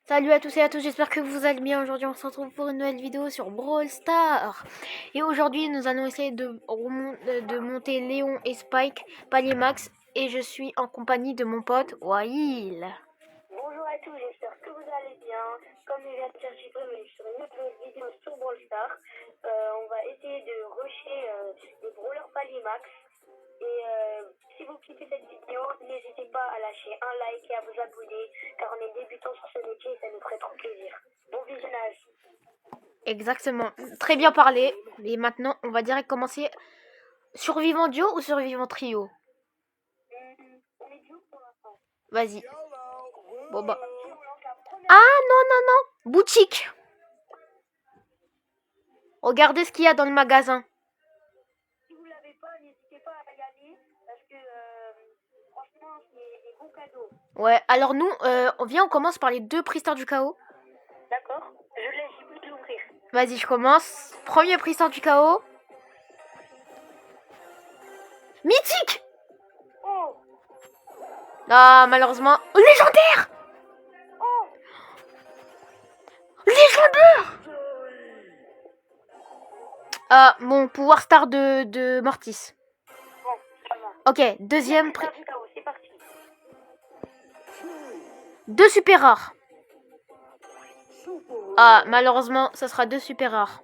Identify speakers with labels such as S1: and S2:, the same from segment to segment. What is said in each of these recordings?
S1: Salut à tous et à tous, j'espère que vous allez bien. Aujourd'hui, on se retrouve pour une nouvelle vidéo sur Brawl Stars. Et aujourd'hui, nous allons essayer de monter Léon et Spike, palier max. Et je suis en compagnie de mon pote Wail.
S2: Bonjour à tous, j'espère que vous allez bien. Comme je viens de dire, je suis sur une autre vidéo sur Brawl Stars. On va essayer de rusher les brawlers palier max. Et si vous kiffez cette vidéo, n'hésitez pas à lâcher un like et à vous abonner, car on est débutants sur ce métier et ça nous ferait trop plaisir. Bon visionnage.
S1: Exactement, très bien parlé. Et maintenant, on va direct commencer. Survivant duo ou survivant trio?
S2: On est duo pour l'instant.
S1: Vas-y. Bon bah. Ah non, non, non. Boutique. Regardez ce qu'il y a dans le magasin.
S2: Si vous ne l'avez pas, n'hésitez pas à y aller, parce que franchement, c'est des bons cadeaux.
S1: Ouais, alors nous, on commence par les deux prestars du chaos.
S2: D'accord, je laisse Jibril l'ouvrir.
S1: Vas-y, je commence. Premier prestar du chaos. Mythique.
S2: Oh,
S1: Ah, malheureusement. Légendaire.
S2: oh,
S1: Légendaire. Ah, bon, pouvoir star de Mortis.
S2: bon, ça va.
S1: Ok, deuxième.
S2: C'est parti.
S1: Deux super rares. Ah, malheureusement, ça sera deux super rares.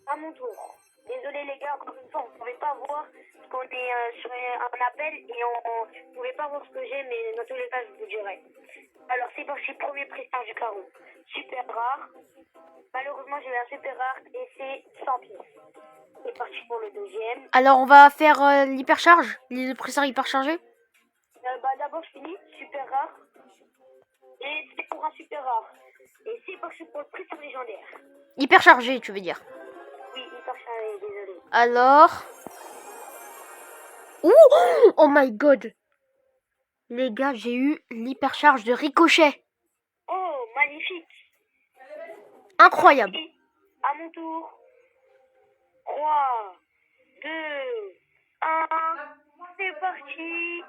S2: À mon tour. Désolé les gars, encore une fois, vous ne pouvez pas voir parce qu'on est sur un appel et on ne pouvait pas voir ce que j'ai, mais dans tous les cas, je vous dirai. Alors c'est parti, premier prestige du carreau. Super rare. Malheureusement, j'ai eu un super rare et c'est 100 pièces. C'est parti pour le deuxième.
S1: Alors, on va faire l'hypercharge. Le prestar hyperchargé.
S2: D'abord, je finis. Super rare. Et c'est pour un super rare. Et c'est parti pour le prestige légendaire.
S1: Hyperchargé, tu veux dire.
S2: Oui, hyper chargé, désolé.
S1: Alors. Ouh, oh my god. Les gars, j'ai eu l'hypercharge de Ricochet.
S2: Oh, magnifique.
S1: Incroyable.
S2: À mon tour. 3, 2, 1. C'est parti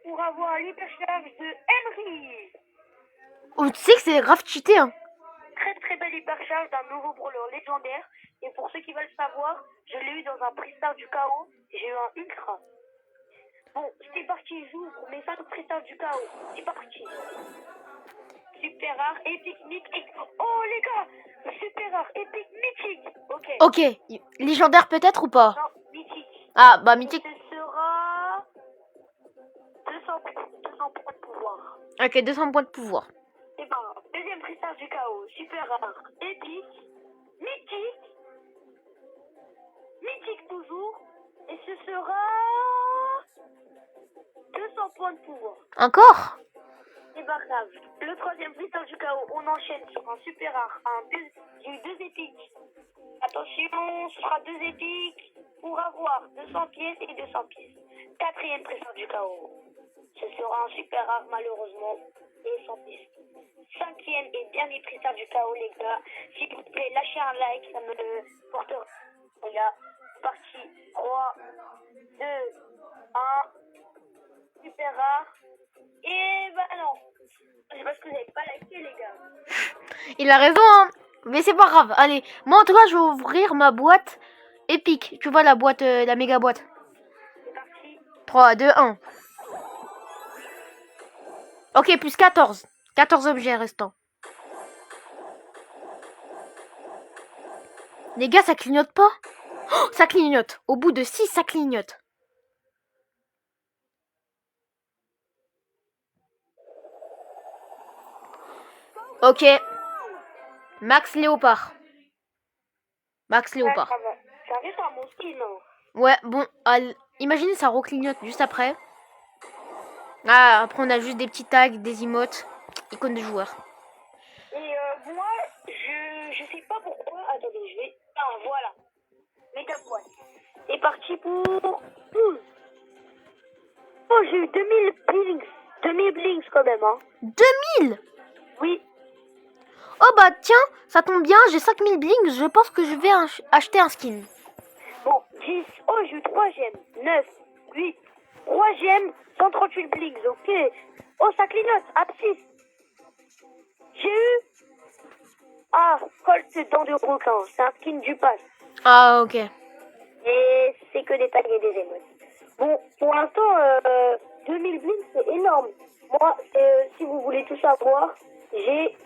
S2: pour avoir l'hypercharge de Henry.
S1: Oh, tu sais que c'est grave cheaté, hein.
S2: Très très belle hypercharge d'un nouveau brawler légendaire. Et pour ceux qui veulent savoir, je l'ai eu dans un prestar du chaos. J'ai eu un ultra. Bon, c'est parti, j'ouvre mes 5 prestars du chaos. C'est parti. Super rare, épique, mythique. Oh les gars, super rare, épique, mythique. Ok.
S1: Ok, légendaire peut-être ou pas?
S2: Non, mythique.
S1: Ah, bah mythique.
S2: Ce sera 200 points de pouvoir.
S1: Ok, 200 points de pouvoir.
S2: Et ben, deuxième prestage du chaos, super rare, épique, mythique, mythique toujours, et ce sera 200 points de pouvoir.
S1: Encore?
S2: C'est pas grave. Le troisième prestage du chaos, on enchaîne sur un super rare, j'ai eu deux épiques. Attention, ce sera deux épiques pour avoir 200 pièces et 200 pièces. Quatrième prestage du chaos, ce sera un super rare malheureusement et 100 pièces. Cinquième et dernier prestage du chaos les gars, s'il vous plaît lâchez un like, ça me portera. Les gars, parti, 3, 2, 1, super rare. Et bah non, c'est parce que vous n'avez pas liké les gars.
S1: Il a raison, hein. Mais c'est pas grave. Allez, moi en tout cas, je vais ouvrir ma boîte épique. Tu vois la boîte, la méga boîte.
S2: C'est parti.
S1: 3, 2, 1. Ok, plus 14. 14 objets restants. Les gars, ça clignote pas? Oh, ça clignote. Au bout de 6, ça clignote. Ok. Max Léopard. Max Léopard.
S2: Ça reste à mon skin, non?
S1: Ouais, bon, imaginez ça reclignote juste après. Ah, après on a juste des petits tags, des emotes, icônes de joueurs.
S2: Et moi, je sais pas pourquoi. Attendez, je vais. Ah, voilà. Méga boîte. C'est parti pour 12. Oh, j'ai eu 2000 blinks. 2000 blinks quand même, hein.
S1: 2000?
S2: Oui.
S1: Oh bah tiens, ça tombe bien, j'ai 5000 blinks, je pense que je vais acheter un skin.
S2: Bon, 10. Oh, j'ai eu 3 gemmes. 9, 8. 3 gemmes, 138 blinks, ok. Oh, ça clignote. À 6. J'ai eu un Colt dents de requin. C'est un skin du pass.
S1: Ah, ok.
S2: Et c'est que des tags et des émotes. Bon, pour l'instant, 2000 blinks, c'est énorme. Moi, si vous voulez tout savoir, j'ai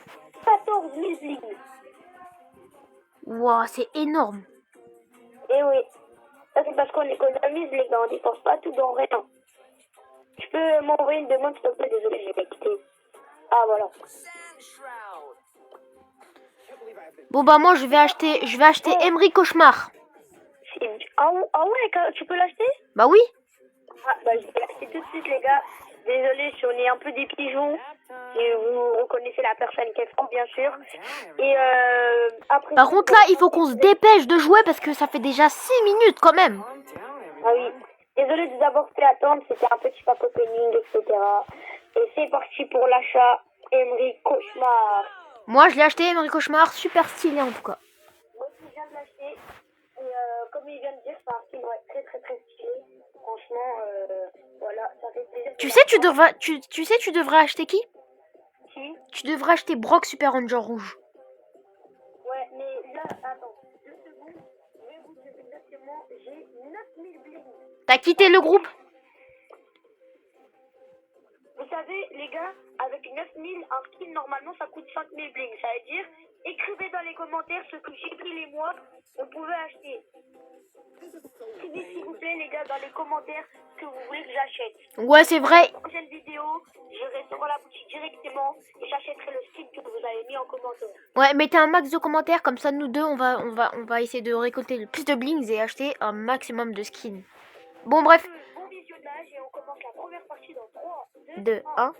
S2: 14 000 blinks.
S1: Wow, c'est énorme.
S2: Et oui, ça c'est parce qu'on économise, les gars, on dépense pas tout dans rien. Tu peux m'envoyer une demande, s'il te plaît, désolé, j'ai pas quitté. Ah, voilà.
S1: Bon bah moi je vais acheter Emery Cauchemar.
S2: Ah ouais, tu peux l'acheter?
S1: Bah oui.
S2: Ah, bah je vais l'acheter tout de suite, les gars. Désolé si on est un peu des pigeons. Et vous reconnaissez la personne qui est franc, bien sûr. Et après...
S1: Par contre là il faut qu'on se dépêche de jouer parce que ça fait déjà 6 minutes quand même.
S2: Ah oui. Désolé de vous avoir fait attendre, c'était un petit pack opening, etc. Et c'est parti pour l'achat Emery Cauchemar.
S1: Moi je l'ai acheté Emery Cauchemar, super stylé en tout cas.
S2: Moi aussi je viens de l'acheter. Et comme il vient de dire, c'est un film très très très stylé. Franchement, voilà, ça fait plaisir.
S1: Tu sais tu devrais acheter qui?
S2: Qui?
S1: Tu devrais acheter Brock Super Ranger rouge.
S2: Ouais, mais là, attends, 2 secondes, je vais vous dire exactement, j'ai 9000 bling.
S1: T'as quitté le groupe?
S2: Vous savez, les gars, avec 9000, un skin, normalement, ça coûte 5000 bling. Ça veut dire, écrivez dans les commentaires ce que j'ai pris les mois, on pouvait acheter. Écrivez, s'il vous plaît, les gars, dans les commentaires, ce que vous voulez que j'achète.
S1: Ouais c'est vrai.
S2: Dans la prochaine vidéo, je resterai dans la boutique directement et j'achèterai le skin que vous avez mis en commentaire.
S1: Ouais mettez un max de commentaires comme ça nous deux on va essayer de récolter le plus de blings et acheter un maximum de skins. Bon bref.
S2: Bon visionnage et on commence la première partie dans 3, 2,
S1: 2,
S2: 1.
S1: 1.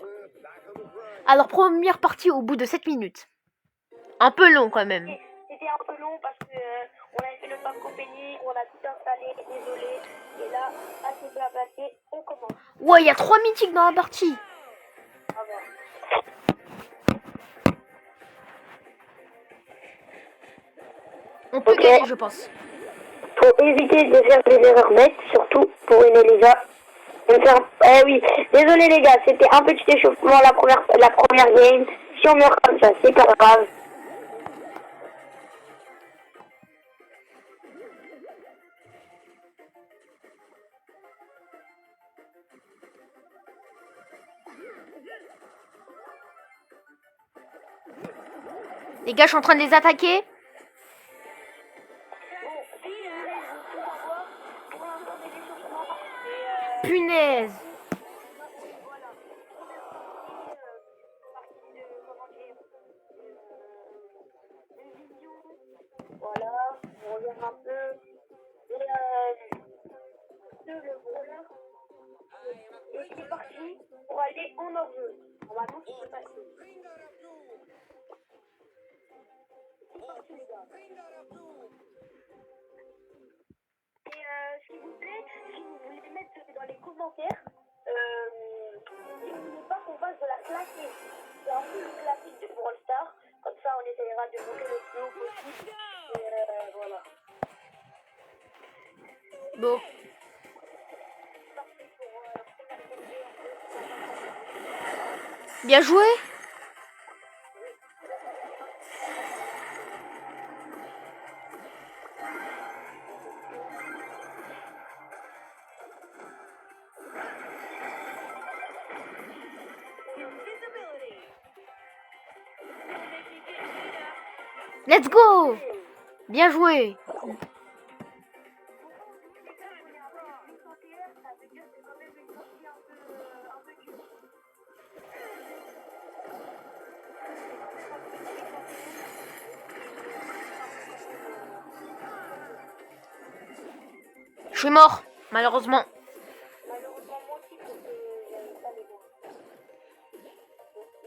S1: Alors première partie au bout de 7 minutes. Un peu long quand même.
S2: C'était un peu long parce que on avait fait le pack compagnie, on a tout installé, désolé. Et là, assez bien passé, on commence.
S1: Ouais, il y a 3 mythiques dans la partie.
S2: Au revoir.
S1: On peut gagner, je pense.
S2: Faut éviter de faire des erreurs bêtes, surtout pour une Elisa. Eh oui, désolé les gars, c'était un petit échauffement la première game. Si on meurt comme ça, c'est pas grave.
S1: Les gars, je suis en train de les attaquer. Punaise.
S2: Voilà, on regarde un peu. Et le voleur. Et c'est parti pour aller en hors-jeu. Normalement, c'est passé. C'est parti, les gars. Et s'il vous plaît, si vous voulez mettre dans les commentaires, n'oubliez pas qu'on fasse de la classique. C'est un peu le classique de Brawl Stars. Comme ça, on essaiera de monter le plus haut possible. Et voilà.
S1: Bon. Bien joué. Let's go. Bien joué. Je suis mort, malheureusement.
S2: Malheureusement, moi aussi, parce que j'avais pas les bons.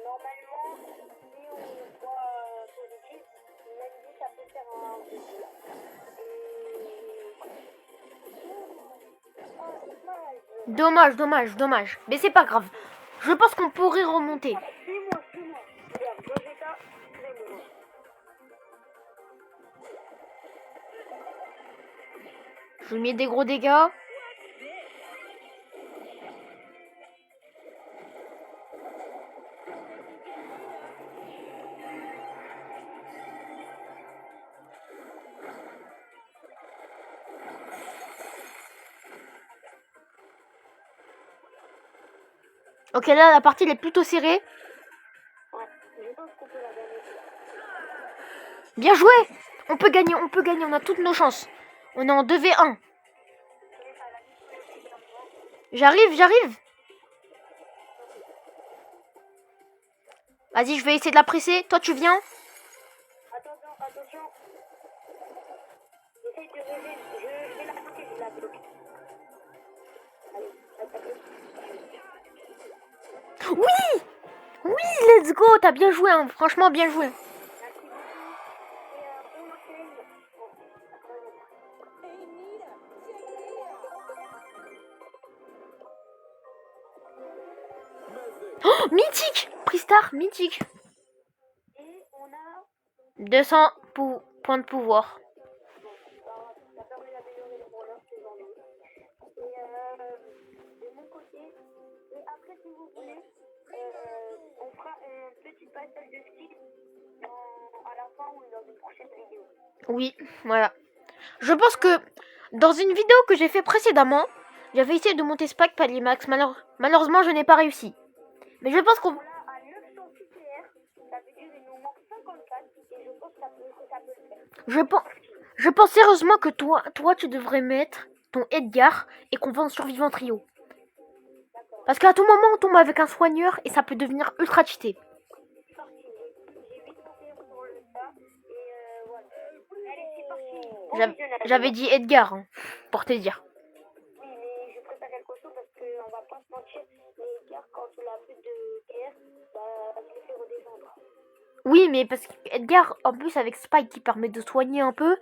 S2: Normalement, si on voit positif, même dit ça peut faire un double.
S1: Dommage, dommage, dommage. Mais c'est pas grave. Je pense qu'on pourrait remonter.
S2: Suis-moi. Regarde, Rosetta, suis-moi.
S1: Je mets des gros dégâts. Ok, là, la partie elle est plutôt serrée.
S2: Ouais, je pense qu'on peut la gagner.
S1: Bien joué. On peut gagner, on a toutes nos chances. On est en 2v1. J'arrive. Vas-y, je vais essayer de la presser. Toi, tu viens.
S2: Attention. J'essaye de lever. Je vais la bloquer, je la bloque. Allez, attaque.
S1: Oui. Oui, let's go. T'as bien joué, hein. Franchement, bien joué.
S2: Merci beaucoup. Et on enchaîne. Bon,
S1: Oh, mythique. Pristar, mythique.
S2: et on a...
S1: 200 points de pouvoir.
S2: Ça permet d'améliorer les rollers que j'en ai. Et de mon côté, et après si vous voulez, on fera un petit passage de ski à la fin ou dans une prochaine vidéo.
S1: Oui, voilà. Je pense que dans une vidéo que j'ai fait précédemment, j'avais essayé de monter Spike palier max. Malheureusement, je n'ai pas réussi. Mais je pense qu'on...
S2: On l'a à 900 CPR, ça veut dire qu'il nous manque 54 et je pense que ça peut le faire.
S1: Je pense sérieusement que toi, tu devrais mettre ton Edgar et qu'on va en survivant trio. Parce qu'à tout moment, on tombe avec un soigneur et ça peut devenir ultra cheaté.
S2: J'ai 8 CPR pour le tas et voilà. Allez, c'est parti. Bon visionnage.
S1: J'avais dit Edgar, hein, pour te dire.
S2: Oui, mais je préfère quelque chose parce qu'on va pas se mentir, les gars, quand il a plus de PR, bah, je les fais redescendre.
S1: Oui, mais parce qu'Edgar, en plus avec Spike qui permet de soigner un peu,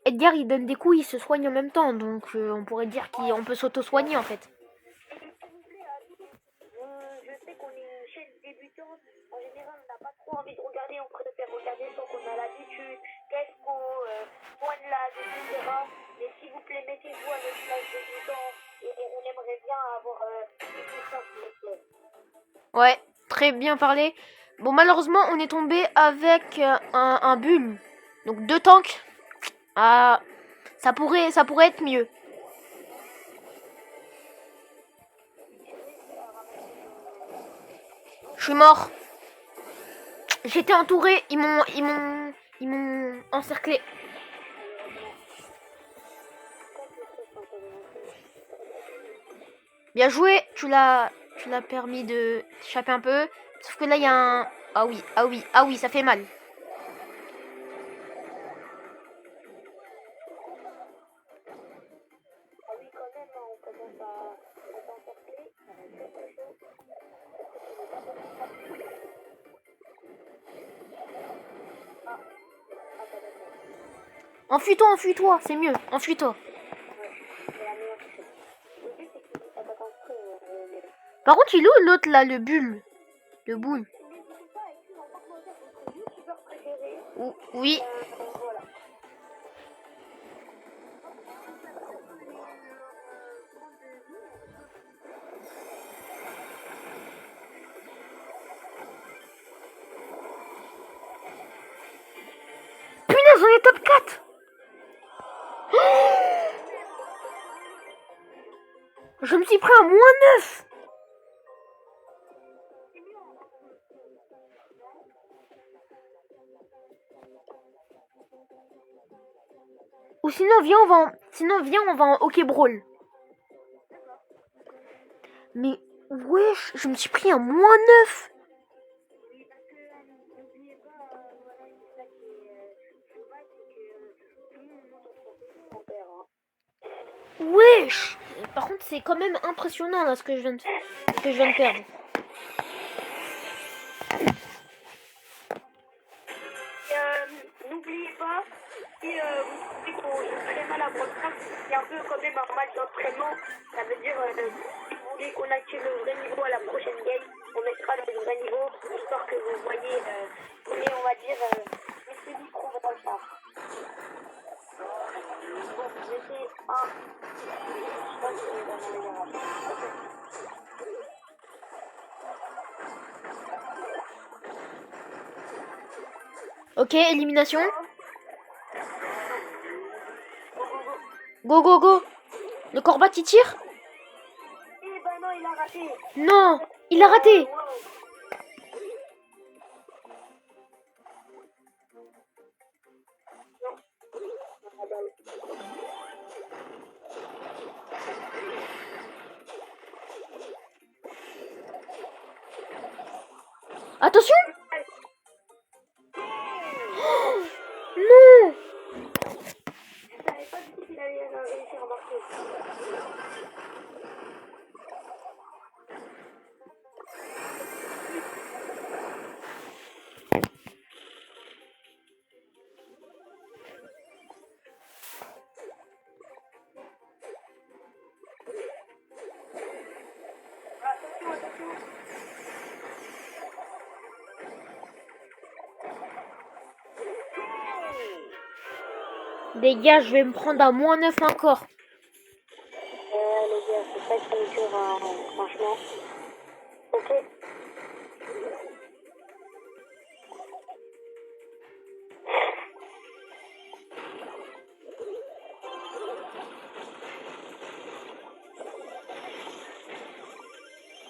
S1: Edgar il donne des coups, il se soigne en même temps. Donc on pourrait dire qu'on peut s'auto-soigner en fait.
S2: S'il vous plaît, à tous, je sais qu'on est une chaîne débutante. En général, on n'a pas trop envie de regarder, on préfère regarder sans qu'on a l'habitude, Kesco, OneLab, etc. Mais s'il vous plaît, mettez-vous à notre place débutant et on aimerait bien avoir plus de ça, s'il vous plaît.
S1: Ouais, très bien parlé. Bon, malheureusement, on est tombé avec un bull. Donc 2 tanks. Ah, ça pourrait être mieux. Je suis mort. J'étais entouré. Ils m'ont encerclé. Bien joué. Tu l'as permis de t'échapper un peu. Sauf que là, il y a un... Ah oui, ça fait mal.
S2: Ah oui, quand même, on commence à s'encercler. C'est chaud.
S1: Enfuis-toi, c'est mieux. Enfuis-toi.
S2: C'est la meilleure chose. Le but, c'est qu'il ça pas construire.
S1: Par contre, il est où l'autre là, le bull? Le boule.
S2: N'hésitez pas à écrire en commentaire votre youtubeur préféré.
S1: Oui.
S2: Voilà.
S1: Punaise, on est top 4. Je me suis pris un -9. Ou sinon, viens, on va en hockey brawl. Mais, wesh, je me suis pris un -9.
S2: Oui, parce que n'oubliez pas, voilà, c'est ça qui est dommage, c'est que tout le monde monte en compétition, on perd.
S1: Wesh. Par contre, c'est quand même impressionnant là ce que je viens de perdre.
S2: N'oubliez pas, si vous trouvez qu'on joue très mal à Broadcast, c'est un peu quand même un match d'entraînement. Ça veut dire, si vous voulez qu'on active le vrai niveau à la prochaine game, on mettra le vrai niveau, histoire que vous voyez, on va dire, les semi-pro dans le phare. Bon, j'étais un. Je pense que dans le meilleur.
S1: Ok, élimination. Go. Le corbat il tire.
S2: Eh ben non, il a raté.
S1: Non. Il a raté.
S2: Wow.
S1: Attention. Oh, non.
S2: Je savais pas du tout qu'il allait réussir à marquer. Attention, attention.
S1: Les gars, je vais me prendre à -9 encore.
S2: Les gars, c'est pas qui est dur, hein, franchement. Ok.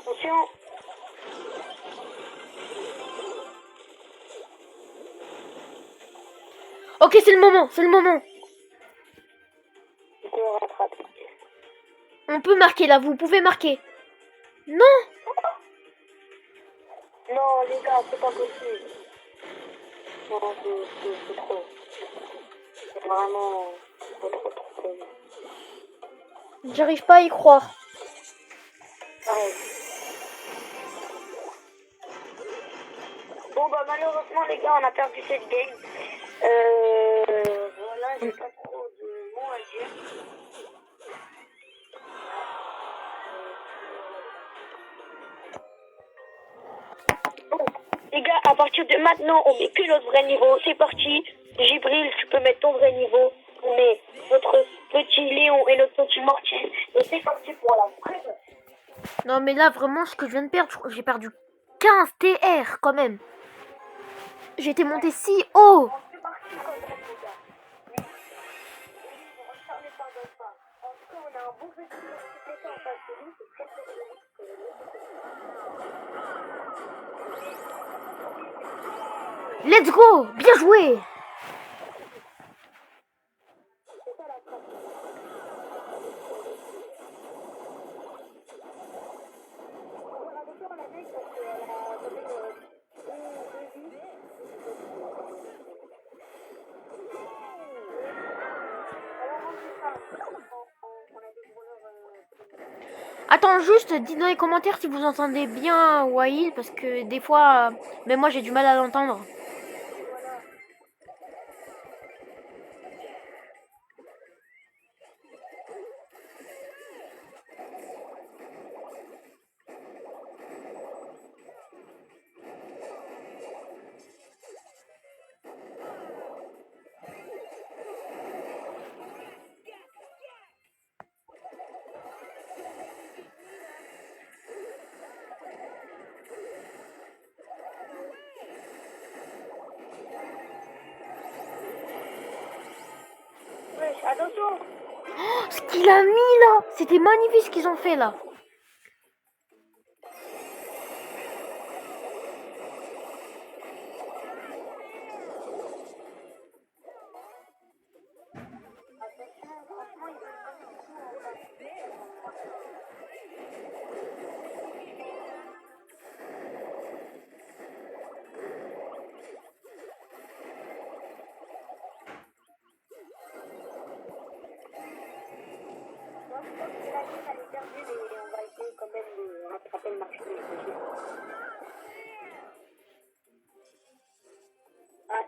S2: Attention.
S1: Ok, c'est le moment, c'est le moment.
S2: Je me rattrape.
S1: On peut marquer là, vous pouvez marquer. Non.
S2: Non, les gars, c'est pas possible. Non, c'est trop. C'est vraiment trop.
S1: J'arrive pas à y croire.
S2: Pareil. Bon, bah, malheureusement, les gars, on a perdu cette game. Voilà, j'ai pas trop de mots à dire. Bon, les gars, à partir de maintenant, on met que notre vrai niveau. C'est parti. Gibril, tu peux mettre ton vrai niveau. On met notre petit Léon et notre petit Mortier. Et c'est parti pour la vraie.
S1: Non, mais là, vraiment, ce que je viens de perdre, j'ai perdu 15 TR quand même. J'étais monté si haut.
S2: C'est parti comme ça, les gars. Mais, ne refermez pas dans ça. En tout cas, on a un bon petit en face de nous. C'est très
S1: Let's go. Bien joué.
S2: C'est ça la trappe. On va faire la mec parce qu'elle a quand même deux vies. Alors, on fait ça. On a des brûleurs.
S1: Attends, juste, dites dans les commentaires si vous entendez bien Wail, parce que des fois, même moi, j'ai du mal à l'entendre.
S2: Wesh, attention.
S1: Oh, ce qu'il a mis là, c'était magnifique ce qu'ils ont fait là.
S2: Moi, je pense que la game, elle est perdue, mais on va essayer quand même de rattraper le match. Ah,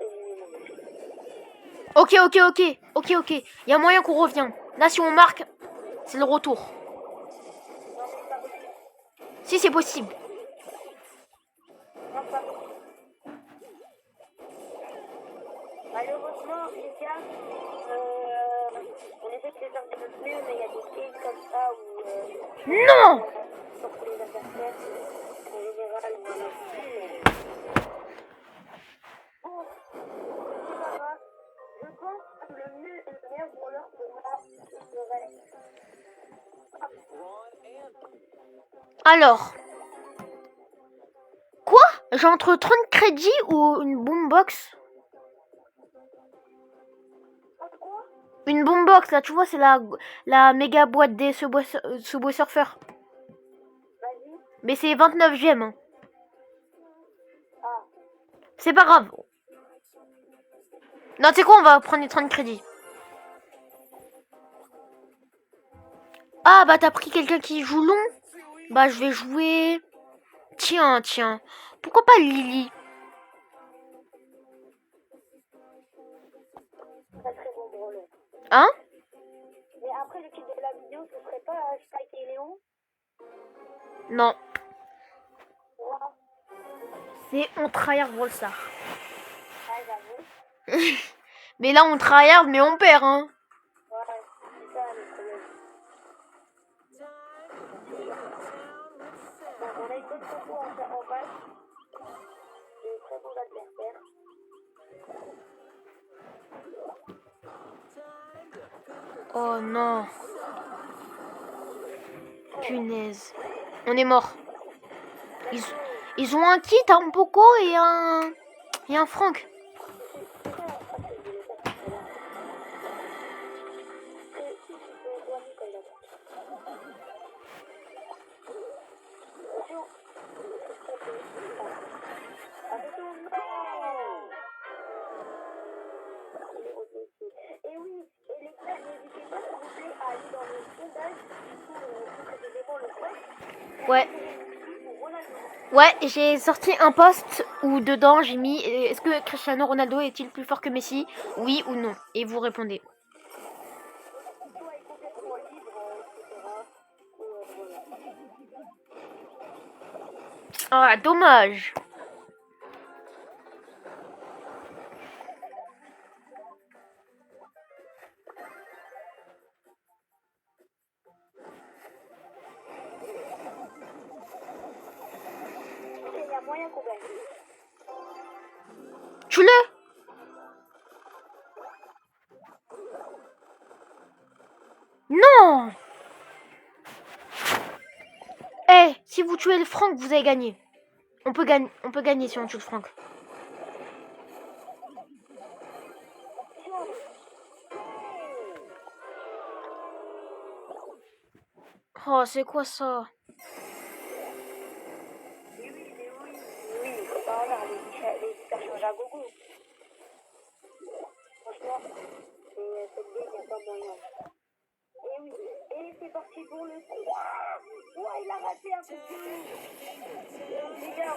S1: Ok. Il y a moyen qu'on revienne. Là, si on marque, c'est le retour.
S2: non, mais pas possible.
S1: Si, c'est possible.
S2: Non, pas possible. Malheureusement, les gars, on essaie de faire de notre mieux, mais il y a des games comme ça où
S1: Non.
S2: surtout les adversaires, en général, on en a vu, mais bon, c'est pas grave. Je pense que le meilleur brawler pour moi serait...
S1: Alors, J'ai entre 30 crédits ou une boombox.
S2: Quoi?
S1: Une boombox, là, tu vois, c'est la méga boîte des Subway Surfer.
S2: Vas-y.
S1: Mais c'est 29 gemmes. Hein.
S2: Ah.
S1: C'est pas grave. Non, tu sais quoi, on va prendre les 30 crédits. Ah, bah t'as pris quelqu'un qui joue long. Bah je vais jouer... Tiens. Pourquoi pas Lily?
S2: Très très bon brawler.
S1: Hein?
S2: Mais après le titre de la vidéo, ce serait pas Spike et Léon?
S1: Non.
S2: Ouais.
S1: C'est on tryhard Brawl Stars.
S2: Ah, j'avoue.
S1: Mais là on tryhard mais on perd hein.
S2: Ouais, c'est ça le problème. Bon, on a une bonne compo en face. De très bons adversaires.
S1: Oh non. Punaise. On est mort. Ils ont un kit, un Poco et un Franck.
S2: Et oui, et les gars, n'hésitez pas s'il vous plaît à aller dans le sondage, plus précisément le post.
S1: Ouais. Ouais, j'ai sorti un post où dedans j'ai mis est-ce que Cristiano Ronaldo est-il plus fort que Messi? Oui ou non? Et vous répondez.
S2: Soit est complètement libre, etc.
S1: Ah, dommage.
S2: Il y a moyen qu'on gagne.
S1: Tue-le. Non. Eh, si vous tuez le Franck, vous avez gagné. On peut gagner si on tue le Franck. Oh, c'est quoi ça?
S2: Oui, il faut pas avoir les hypercharges à gogo. Franchement, cette game, il n'y a pas moyen. Et oui, et c'est parti pour le 3. Ouais, il a raté un peu de jeu. Les gars,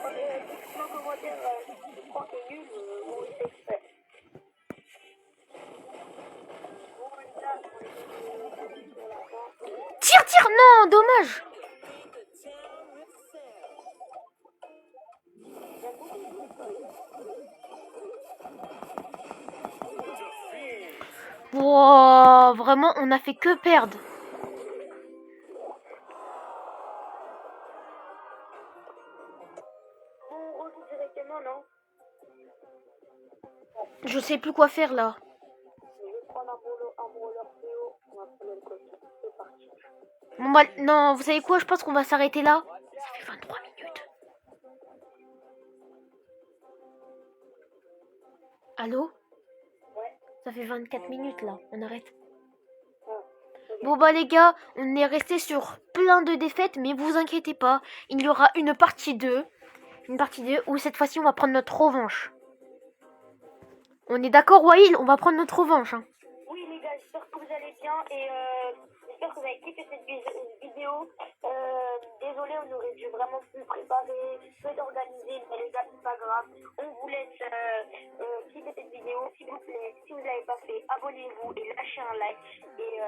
S2: dites-moi en commentaire si tu crois qu'il est nul ou c'est exprès. Bon, les gars, on est sur la fin.
S1: Tire, non, dommage. Wow, vraiment, on a fait que perdre.
S2: On rejoue directement, non?
S1: Je sais plus quoi faire là.
S2: Je vais prendre un brawler PO. On va prendre le costume. C'est parti.
S1: Bon bah, non, vous savez quoi, je pense qu'on va s'arrêter là. Ça fait 23 minutes. Allô?
S2: Ouais.
S1: Ça fait 24 minutes là, on arrête.
S2: Okay.
S1: Bon bah les gars, on est resté sur plein de défaites, mais vous inquiétez pas, il y aura une partie 2. Une partie 2 où cette fois-ci on va prendre notre revanche. On est d'accord Wail, on va prendre notre revanche. Hein.
S2: Oui les gars, j'espère que vous allez bien et j'espère que vous avez kiffé cette vidéo. Désolé, on aurait dû vraiment plus préparer, peu d'organiser, mais les gars, c'est pas grave. On vous laisse kiffer cette vidéo, s'il vous plaît. Si vous ne l'avez pas fait, abonnez-vous et lâchez un like et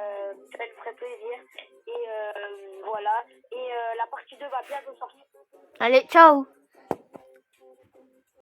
S2: ça me ferait plaisir. Et voilà. Et la partie 2 va bientôt sortir.
S1: Allez, ciao.